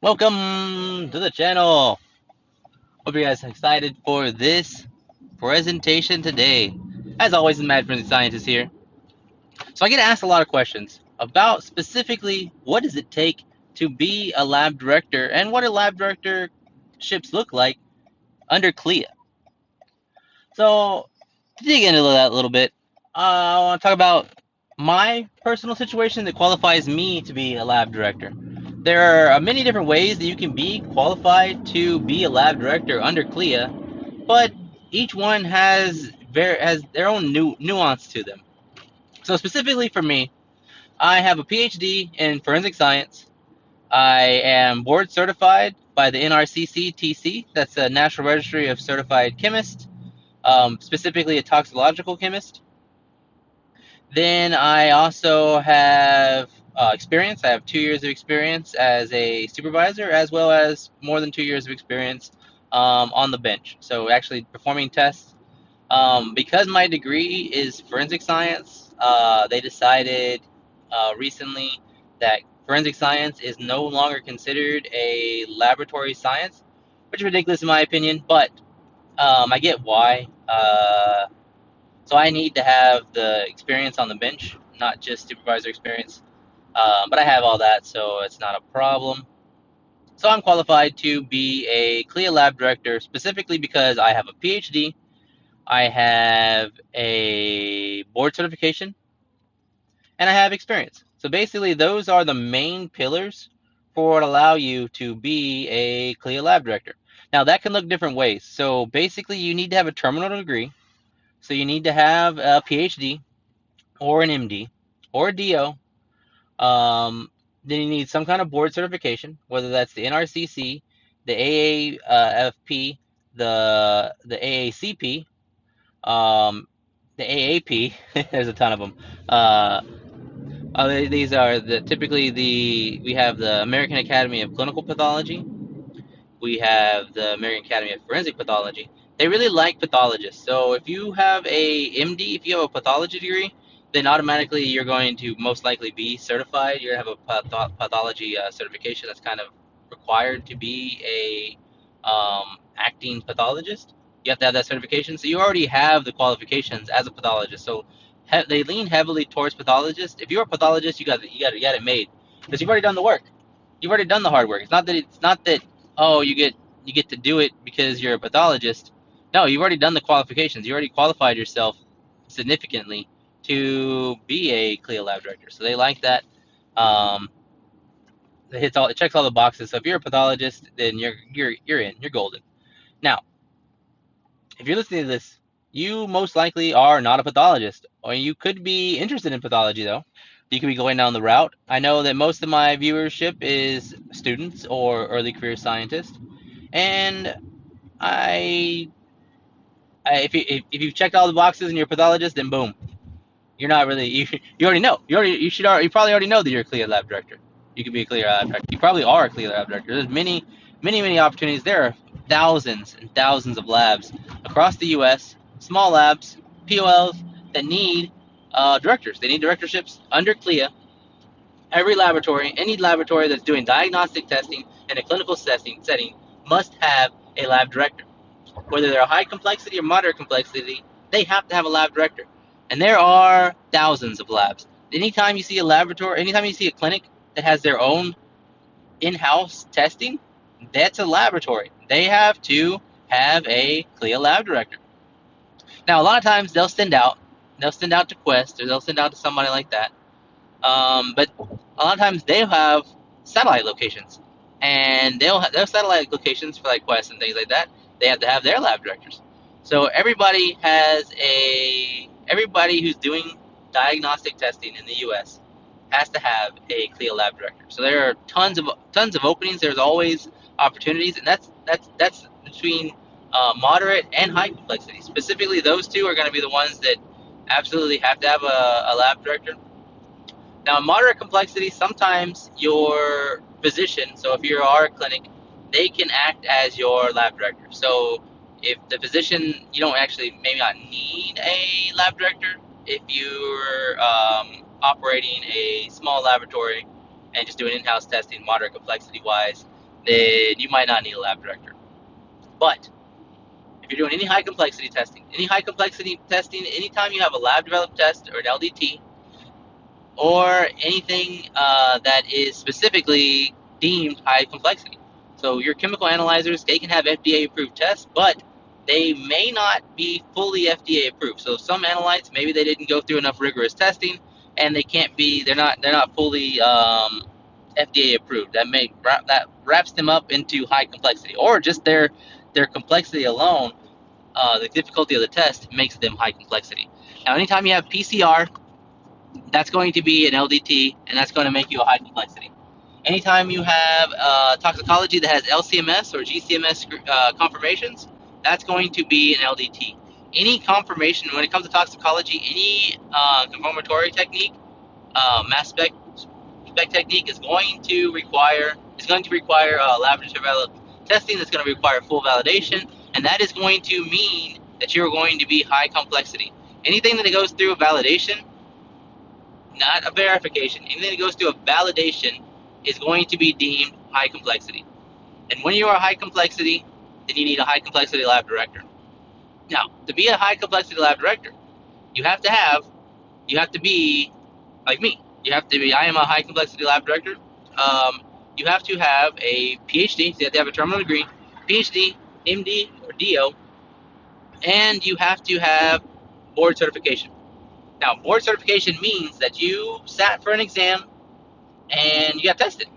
Welcome to the channel. Hope you guys are excited for this presentation today. As always, the Mad Forensic Scientist here. So I get asked a lot of questions about specifically what does it take to be a lab director and what do lab directorships look like under CLIA. So to dig into that a little bit, I want to talk about my personal situation that qualifies me to be a lab director. There are many different ways that you can be qualified to be a lab director under CLIA, but each one has their own nuance to them. So specifically for me, I have a PhD in forensic science. I am board certified by the NRCC-TC, that's the National Registry of Certified Chemists, specifically a toxicological chemist. Then I also have experience. I have 2 years of experience as a supervisor, as well as more than 2 years of experience on the bench. So actually performing tests. Because my degree is forensic science, they decided recently that forensic science is no longer considered a laboratory science, which is ridiculous in my opinion, but I get why. So I need to have the experience on the bench, not just supervisor experience. But I have all that, so it's not a problem. So I'm qualified to be a CLIA Lab Director specifically because I have a PhD, I have a board certification, and I have experience. So basically, those are the main pillars for what allow you to be a CLIA Lab Director. Now, that can look different ways. So basically, you need to have a terminal degree. So you need to have a PhD or an MD or a DO. Then you need some kind of board certification, whether that's the NRCC, the AAFP, the AACP, the AAP. There's a ton of them. These are typically we have the American Academy of Clinical Pathology. We have the American Academy of Forensic Pathology. They really like pathologists. So if you have a MD, if you have a pathology degree, then automatically you're going to most likely be certified. You're going to have a pathology certification that's kind of required to be a acting pathologist. You have to have that certification. So you already have the qualifications as a pathologist. So they lean heavily towards pathologists. If you're a pathologist, you got it made because you've already done the work. You've already done the hard work. It's not that oh you get to do it because you're a pathologist. No, you've already done the qualifications. You already qualified yourself significantly to be a CLIA lab director. So they like that. Um, it checks all the boxes. So if you're a pathologist, then you're in. You're golden. Now, if you're listening to this, you most likely are not a pathologist, or you could be interested in pathology though. You could be going down the route. I know that most of my viewership is students or early career scientists, and I, if you've checked all the boxes and you're a pathologist, then boom, you're not really you already know you probably already know that you're a CLIA lab director. You could be a CLIA lab director. You probably are a CLIA lab director. There's many opportunities. There are thousands and thousands of labs across the U.S. Small labs, POLs that need directors. They need directorships under CLIA. Every laboratory, any laboratory that's doing diagnostic testing in a clinical setting must have a lab director. Whether they're high complexity or moderate complexity, they have to have a lab director. And there are thousands of labs. Anytime you see a laboratory, anytime you see a clinic that has their own in-house testing, that's a laboratory. They have to have a CLIA lab director. Now, a lot of times they'll send out to Quest or they'll send out to somebody like that. But a lot of times they'll have satellite locations, and they'll have satellite locations for like Quest and things like that. They have to have their lab directors. So everybody who's doing diagnostic testing in the U.S. has to have a CLIA lab director. So there are tons of openings. There's always opportunities, and that's between moderate and high complexity. Specifically, those two are going to be the ones that absolutely have to have a lab director. Now, in moderate complexity, sometimes your physician, so if you are a clinic, they can act as your lab director. So if the physician, you don't actually maybe not need a lab director if you're operating a small laboratory and just doing in-house testing, moderate complexity wise, then you might not need a lab director. But if you're doing any high complexity testing, anytime you have a lab developed test or an LDT, or anything that is specifically deemed high complexity. So your chemical analyzers, they can have FDA approved tests, but they may not be fully FDA approved. So some analytes, maybe they didn't go through enough rigorous testing, and they're not fully FDA approved. That wraps them up into high complexity, or just their complexity alone, the difficulty of the test makes them high complexity. Now, anytime you have PCR, that's going to be an LDT, and that's going to make you a high complexity. Anytime you have toxicology that has LCMS or GCMS confirmations, that's going to be an LDT. Any confirmation when it comes to toxicology, any confirmatory technique, mass spec technique is going to require laboratory developed testing. That's going to require full validation, and that is going to mean that you're going to be high complexity. Anything that goes through a validation, not a verification, anything that goes through a validation is going to be deemed high complexity. And when you are high complexity, then you need a high complexity lab director. Now, to be a high complexity lab director, you have to be like me. I am a high complexity lab director. You have to have a PhD, so you have to have a terminal degree, PhD, MD, or DO, and you have to have board certification. Now, board certification means that you sat for an exam and you got tested.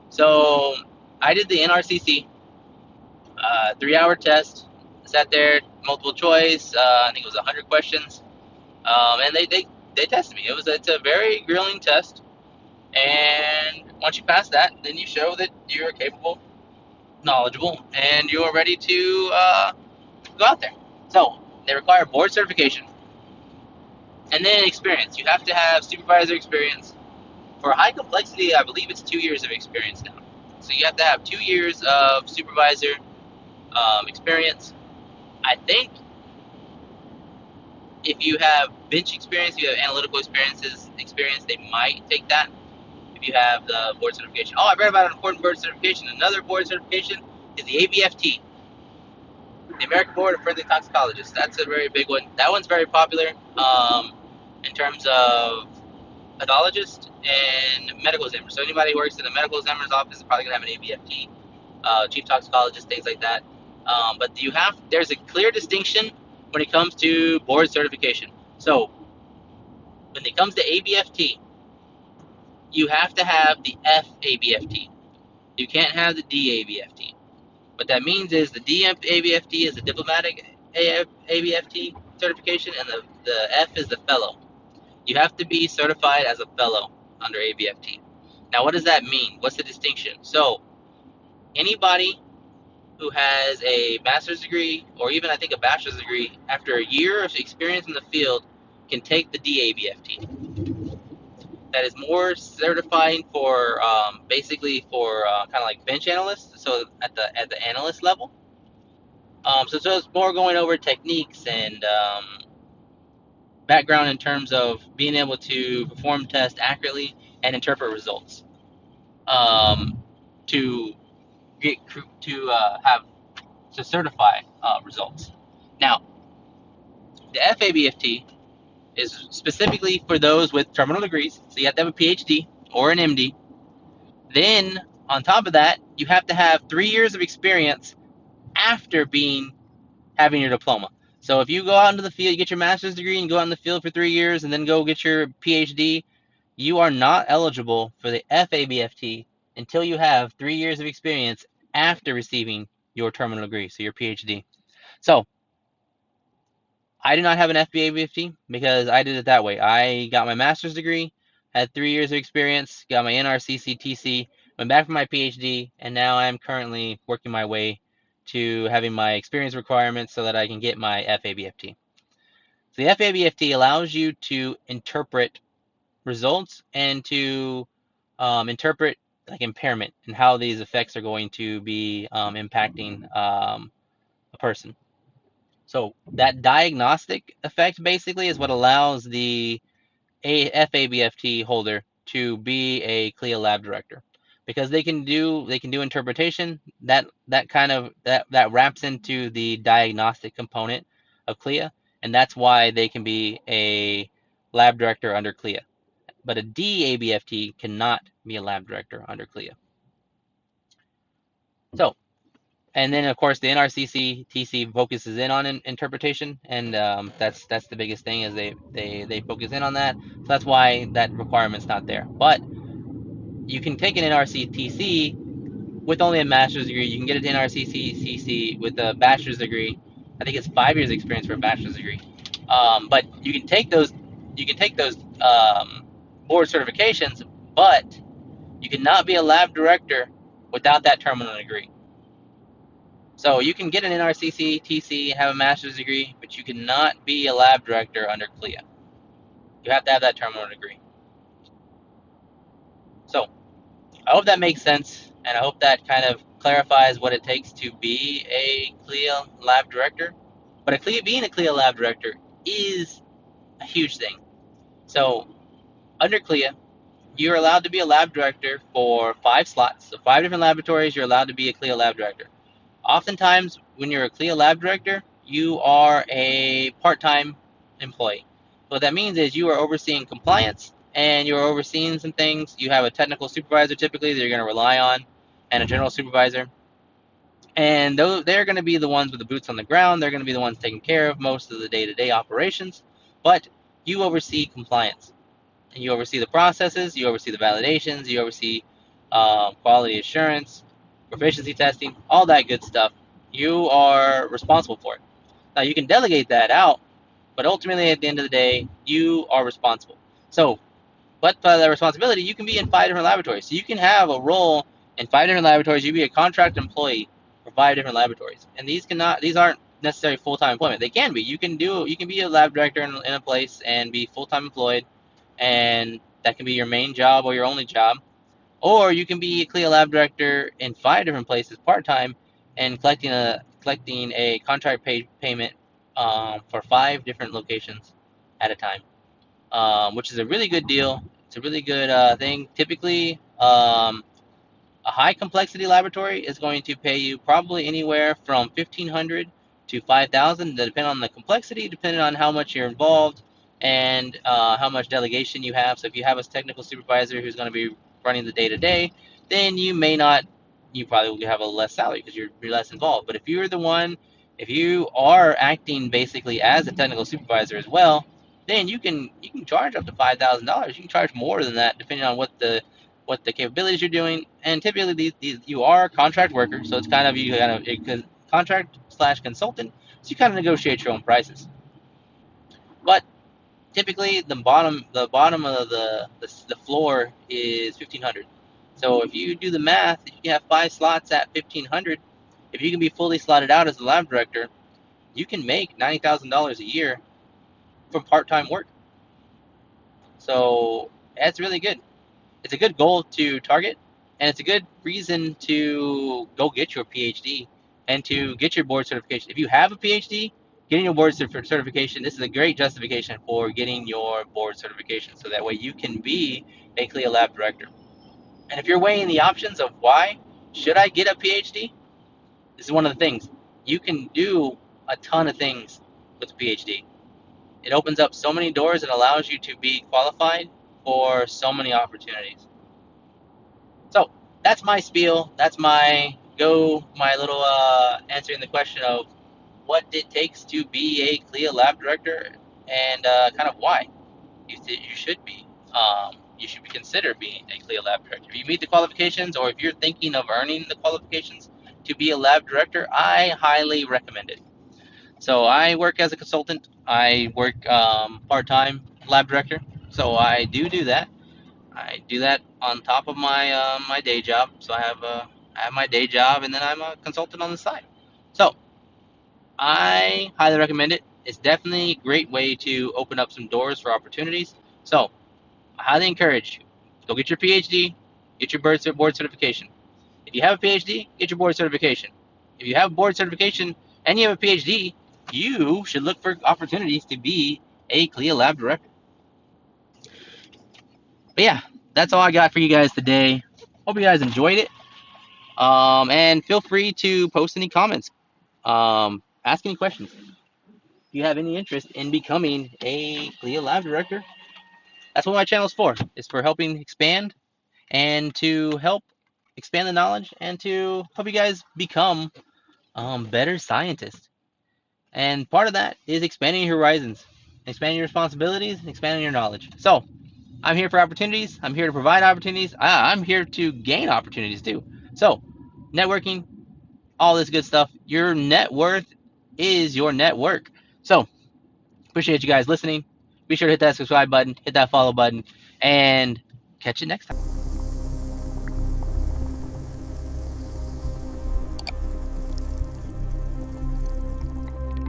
So I did the NRCC 3-hour test. Sat there, multiple choice. I think it was 100 questions, and they tested me. It's a very grilling test, and once you pass that, then you show that you're capable, knowledgeable, and you are ready to go out there. So they require board certification, and then experience. You have to have supervisor experience. For high complexity, I believe it's 2 years of experience now. So you have to have 2 years of supervisor experience. I think if you have bench experience, you have analytical experience, they might take that if you have the board certification. Oh, I read about an important board certification. Another board certification is the ABFT, the American Board of Forensic Toxicologists. That's a very big one. That one's very popular in terms of pathologist and medical examiner. So anybody who works in the medical examiner's office is probably going to have an ABFT, chief toxicologist, things like that. But there's a clear distinction when it comes to board certification. So when it comes to ABFT, you have to have the FABFT. You can't have the DABFT. What that means is the DABFT is the diplomatic ABFT certification, and the F is the fellow. You have to be certified as a fellow under ABFT. Now, what does that mean? What's the distinction? So, anybody who has a master's degree or even I think a bachelor's degree after a year of experience in the field can take the DABFT. That is more certifying for basically for kind of like bench analysts. So at the analyst level. So it's more going over techniques and background in terms of being able to perform tests accurately and interpret results. To get to certify results. Now, the FABFT is specifically for those with terminal degrees, so you have to have a PhD or an MD. Then, on top of that, you have to have 3 years of experience after having your diploma. So if you go out into the field, you get your master's degree, and go out in the field for 3 years, and then go get your PhD, you are not eligible for the FABFT until you have 3 years of experience after receiving your terminal degree, so your PhD. So I do not have an FBA because I did it that way. I got my master's degree, had 3 years of experience, got my NRCC, went back for my PhD, and now I'm currently working my way to having my experience requirements so that I can get my FABFT. So the FABFT allows you to interpret results and to interpret like impairment and how these effects are going to be impacting a person. So that diagnostic effect basically is what allows the FABFT holder to be a CLIA Lab Director. because they can do interpretation. That wraps into the diagnostic component of CLIA, and that's why they can be a lab director under CLIA. But a DABFT cannot be a lab director under CLIA. So, and then of course the NRCC TC focuses in on interpretation, and that's the biggest thing is they focus in on that. So that's why that requirement's not there. But you can take an NRCTC with only a master's degree. You can get an NRCCC with a bachelor's degree. I think it's 5 years experience for a bachelor's degree. But you can take those board certifications, but you cannot be a lab director without that terminal degree. So you can get an NRCC, TC, have a master's degree, but you cannot be a lab director under CLIA. You have to have that terminal degree. So I hope that makes sense, and I hope that kind of clarifies what it takes to be a CLIA Lab Director. But being a CLIA Lab Director is a huge thing. So under CLIA, you're allowed to be a Lab Director for 5 slots. So 5 different laboratories, you're allowed to be a CLIA Lab Director. Oftentimes, when you're a CLIA Lab Director, you are a part-time employee. What that means is you are overseeing compliance and you're overseeing some things. You have a technical supervisor typically that you're going to rely on, and a general supervisor. And they're going to be the ones with the boots on the ground. They're going to be the ones taking care of most of the day-to-day operations. But you oversee compliance. And you oversee the processes, you oversee the validations, you oversee quality assurance, proficiency testing, all that good stuff. You are responsible for it. Now, you can delegate that out, but ultimately, at the end of the day, you are responsible. So, but by that responsibility, you can be in 5 different laboratories. So you can have a role in 5 different laboratories. You be a contract employee for 5 different laboratories, and these aren't necessarily full-time employment. They can be. You can be a lab director in a place and be full-time employed, and that can be your main job or your only job. Or you can be a CLIA Lab Director in 5 different places part-time and collecting a contract payment for 5 different locations at a time, which is a really good deal. It's a really good thing. Typically, a high complexity laboratory is going to pay you probably anywhere from 1,500 to 5,000, depending on the complexity, depending on how much you're involved, and how much delegation you have. So if you have a technical supervisor who's going to be running the day to day, then you may not. You probably will have a less salary because you're less involved. But if you are acting basically as a technical supervisor as well, then you can charge up to $5,000. You can charge more than that depending on what the capabilities you're doing, and typically these you are contract worker, so it's kind of you kind of a contract slash consultant, so you kind of negotiate your own prices. But typically the bottom of the floor is 1,500. So if you do the math, if you have 5 slots at 1,500, if you can be fully slotted out as a lab director, you can make $90,000 a year from part-time work. So that's really good. It's a good goal to target, and it's a good reason to go get your PhD and to get your board certification. If you have a PhD, getting your board certification, this is a great justification for getting your board certification, so that way you can be a CLIA Lab Director. And if you're weighing the options of why should I get a PhD, this is one of the things. You can do a ton of things with a PhD. It opens up so many doors and allows you to be qualified for so many opportunities. So that's my spiel. That's my little answering the question of what it takes to be a CLIA Lab Director, and kind of why you should be. You should be considered being a CLIA Lab Director. If you meet the qualifications, or if you're thinking of earning the qualifications to be a lab director, I highly recommend it. So I work as a consultant. I work part-time lab director. So I do that. I do that on top of my day job. So I have my day job, and then I'm a consultant on the side. So I highly recommend it. It's definitely a great way to open up some doors for opportunities. So I highly encourage you, go get your PhD, get your board certification. If you have a PhD, get your board certification. If you have a board certification and you have a PhD, you should look for opportunities to be a CLIA Lab Director. But yeah, that's all I got for you guys today. Hope you guys enjoyed it. And feel free to post any comments. Ask any questions. If you have any interest in becoming a CLIA Lab Director, that's what my channel is for. It's for helping expand and to help expand the knowledge and to help you guys become better scientists. And part of that is expanding your horizons, expanding your responsibilities, expanding your knowledge. So I'm here for opportunities. I'm here to provide opportunities. I'm here to gain opportunities too. So networking, all this good stuff. Your net worth is your network. So appreciate you guys listening. Be sure to hit that subscribe button, hit that follow button, and catch you next time.